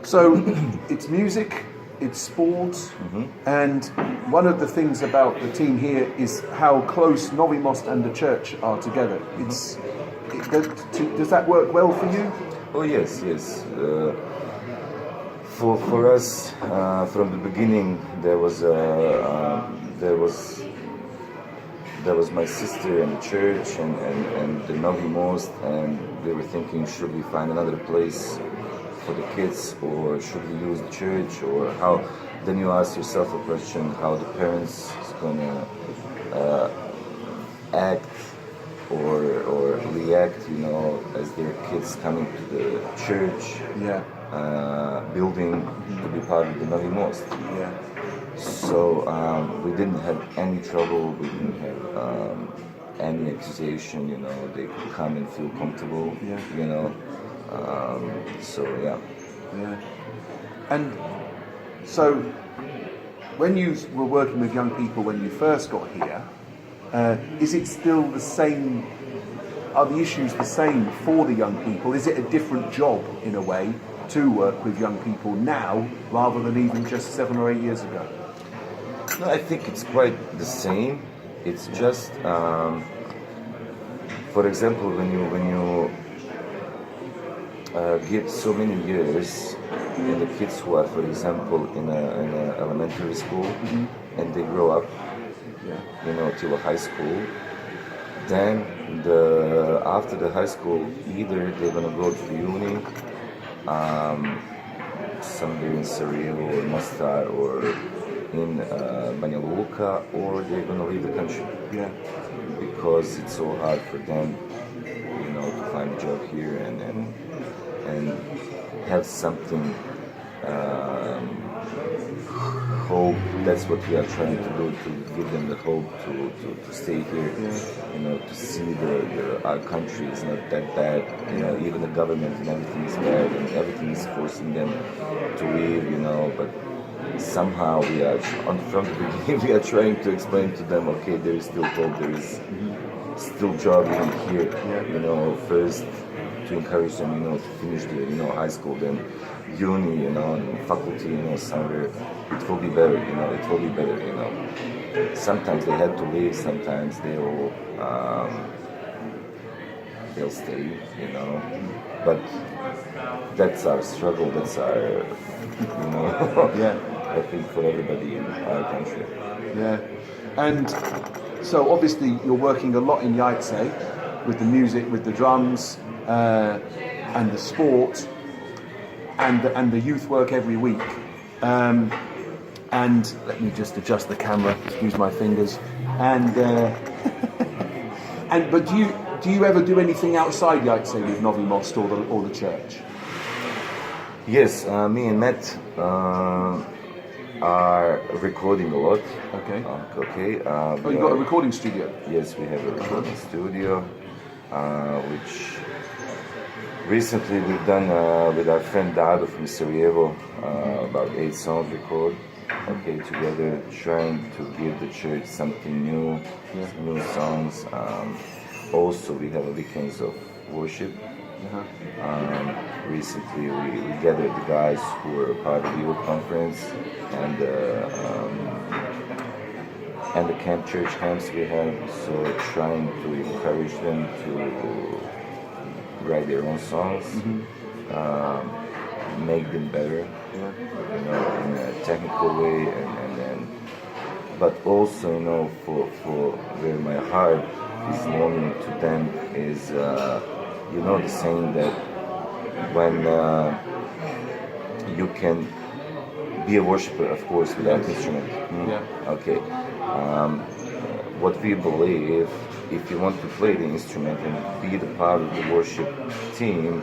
So it's music, it's sports, and one of the things about the team here is how close Novi Most and the church are together. Does that work well for you? Oh yes. For us, from the beginning, there was my sister and the church and the Novi Most, and we were thinking, should we find another place for the kids, or should we use the church, or how? Then you ask yourself a question: how the parents is gonna act or react, as their kids coming to the church, building to be part of the Novi Most. Yeah. So we didn't have any trouble. We didn't have any accusation. They could come and feel comfortable. Yeah. So yeah. Yeah. And so, when you were working with young people when you first got here, is it still the same? Are the issues the same for the young people? Is it a different job in a way to work with young people now rather than even just 7 or 8 years ago? No, I think it's quite the same. It's just, for example, when you give so many years in the kids who are, for example, in a elementary school, and they grow up, till a high school. Then after the high school, either they're gonna go to the uni, somewhere in Sarajevo or Mostar or in Banja Luka, or they're gonna leave the country. Yeah. Because it's so hard for them, to find a job here and have something. Hope. That's what we are trying to do, to give them the hope to stay here. To see our country is not that bad. Even the government and everything is bad, and everything is forcing them to leave. But somehow we are, from the beginning, we are trying to explain to them, okay, there is still hope. There is still job even here. First to encourage them, to finish the, high school, then uni, and faculty, somewhere. It will be better, it will be better, Sometimes they had to leave, sometimes they'll stay, But that's our struggle, that's our, I think for everybody in our country. Yeah. And so obviously you're working a lot in Yaitse with the music, with the drums, and the sport, and the youth work every week. And let me just adjust the camera. Excuse my fingers. And but do you ever do anything outside Yaitse with Novi Most or the church? Yes, me and Matt are recording a lot. Okay. You got a recording studio? Yes, we have a recording studio, which recently we've done with our friend Budo from Sarajevo, about 8 songs recorded. Together, trying to give the church something new, new songs. Also, we have weekends of worship. Recently, we gathered the guys who were part of the youth conference and the church camps we have. So, trying to encourage them to write their own songs, make them better, in a technical way, and but also, for where my heart is longing to them is, the saying that when you can be a worshiper, of course, without instrument. What we believe, if you want to play the instrument and be the part of the worship team,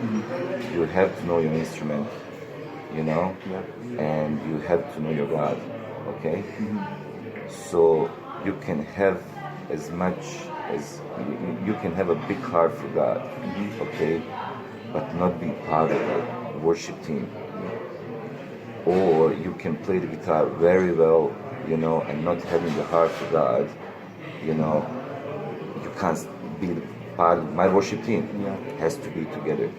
you have to know your instrument, and you have to know your God, So you can have as much as, you can have a big heart for God, but not be part of a worship team. Or you can play the guitar very well, and not having the heart for God, you can't be the part of my worship team. Has to be together.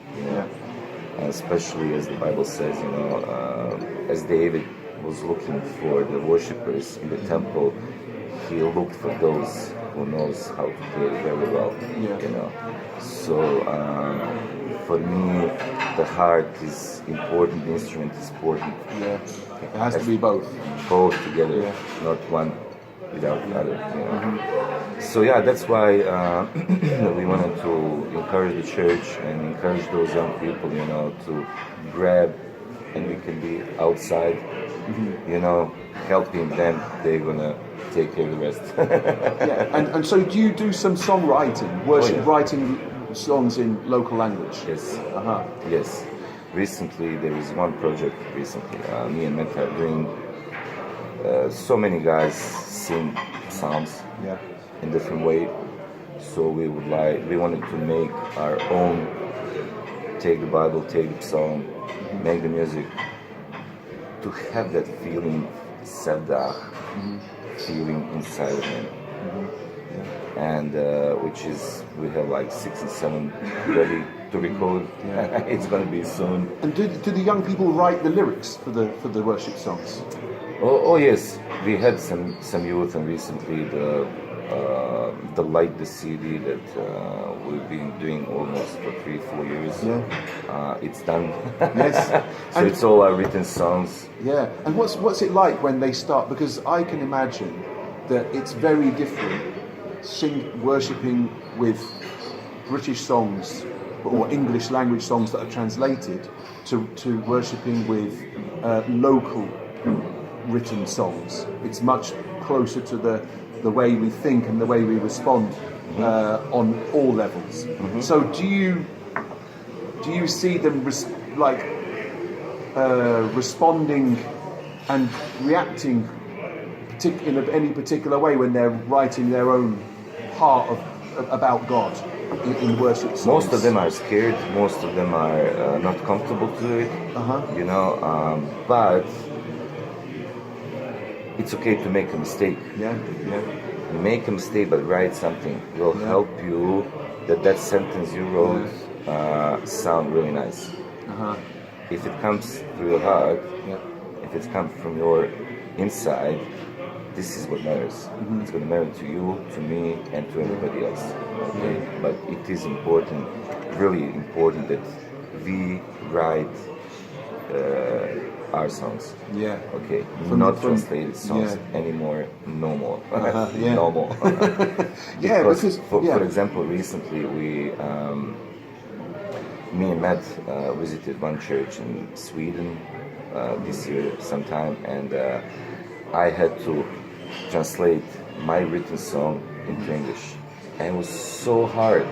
especially as the Bible says, as David was looking for the worshippers in the temple, he looked for those who knows how to play very well. So for me, the heart is important, the instrument is important. It has to be both. Both together, not one without the other. So that's why we wanted to encourage the church and encourage those young people, to grab, and we can be outside, helping them. They're gonna take care of the rest. And so do you do some songwriting, writing songs in local language? Yes. Yes. Recently, there is one project. Me and Matt are doing. So many guys sing psalms in different way. So we wanted to make our own. Take the Bible, take the psalm, make the music. To have that feeling, feeling inside of him. And which is, we have like 6 and 7 ready to record. It's going to be soon. And do the young people write the lyrics for the worship songs? Oh yes, we had some youth, and recently the Light the CD that we've been doing almost for 3-4 years. It's done. Yes. So it's all our written songs. Yeah. And what's it like when they start? Because I can imagine that it's very different worshipping with British songs or English language songs that are translated to worshipping with local written songs. It's much closer to the way we think and the way we respond on all levels. So do you see them responding and reacting in any particular way when they're writing their own part about God in worship songs? Most of them are scared. Most of them are not comfortable to do it. But it's okay to make a mistake. Make a mistake, but write something. Will help you that sentence you wrote sound really nice. If it comes through your heart, if it comes from your inside, this is what matters. It's going to matter to you, to me, and to everybody else. Okay? But it is important, really important, that we write our songs. Okay. Not translated songs anymore. No more. No more. Because for example, recently me and Matt visited one church in Sweden this year sometime, and I had to translate my written song into English, and it was so hard.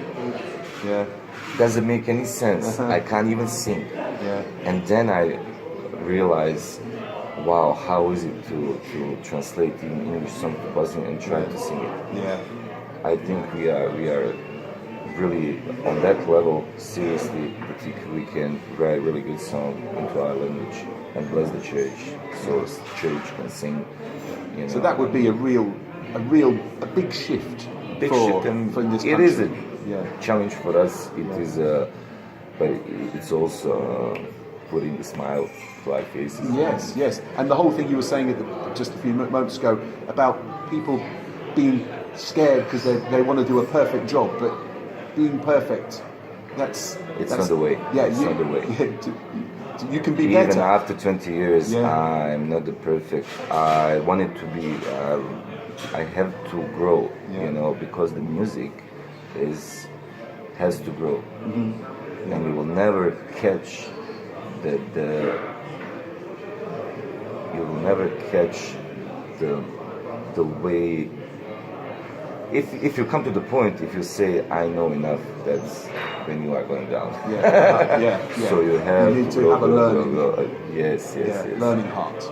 Doesn't make any sense. I can't even sing. And then I realized, wow, how is it to translate in English song to Bosnian and try to sing it? I think we are really on that level. Seriously, I think we can write really good song into our language and bless the church, so the church can sing. So that would be a big shift. Big shift, and for this it country. is a challenge for us. It is, but it's also putting a smile to our faces. Yes. And the whole thing you were saying just a few moments ago about people being scared because they want to do a perfect job, but being perfect, that's not the way. It's not the way. You can be even better. After 20 years, I'm not the perfect. I wanted to be. I have to grow, because the music has to grow, and you will never catch you will never catch the way. If you come to the point, if you say I know enough, that's when you are going down. Yeah. So you need to have a learning. Yes. Learning heart.